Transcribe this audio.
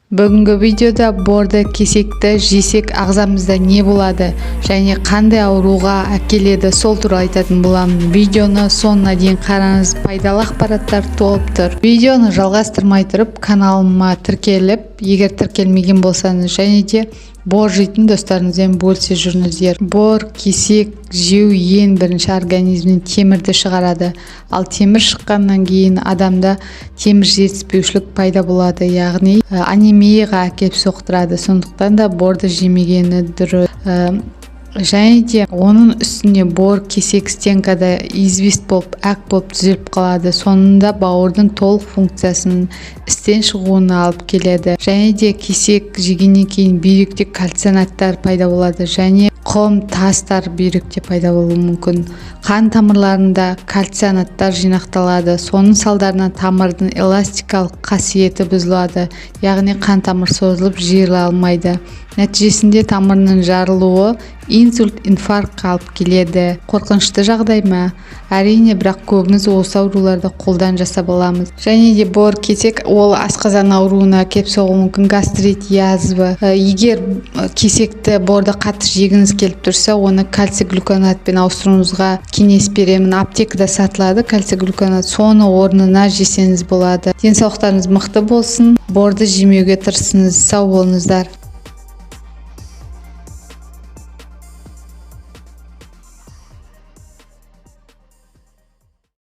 Бүгінгі видеода борды кесекті жесек ағзамызда не болады және қандай ауруға әкеледі сол туралы айтатын боламын. Видеоны соңына дейін қараңыз, пайдалы ақпараттар толып тұр. Видеоны жалғастырмай тұрып каналыма тіркеліп, егер тіркелмеген болсаңыз және де бор жейтін достарыңызбен бөлісе жүріңіздер. Бор, кесек жеу ең бірінші организмнен темірді шығарады. Ал темір шыққаннан кейін адамда темір жетіспеушілік пайда болады, яғни анемияға әкеліп соқтырады. Сондықтан да борды жемегені дұрыс. Және де оның үстіне бор кесек стенкада извест болып, әк болып түзеліп қалады. Сонында бауырдың толық функциясының істен шығуына алып келеді. Және де кесек жегеннен кейін бүйректе кальцинаттар пайда болады және құм, тастар бүйректе пайда болуы мүмкін. Қан тамырларында кальцинаттар жинақталады. Соның салдарынан тамырдың эластикалық қасиеті бұзылады, яғни қан тамыр созылып жиырыла алмайды. Нәтижесінде тамырының жарылуы инсульт, инфарктқа алып келеді. Қорқынышты жағдай ма? Әрине, бірақ көбіміз осы ауруларды қолдан жасап аламыз. Және де бор кесек ол асқазан ауруына әкеліп соғуы мүмкін, гастрит, язва. Егер кесекті борды қатты жегіңіз келіп тұрса, оны кальций глюконатпен ауыстыруыңызға кеңес беремін. Аптекада сатылады кальций глюконат, соны орнына жесеңіз болады. Денсаулықтарыңыз мықты болсын, борды жемеуге тырысыңыз. Сау болыңыздар.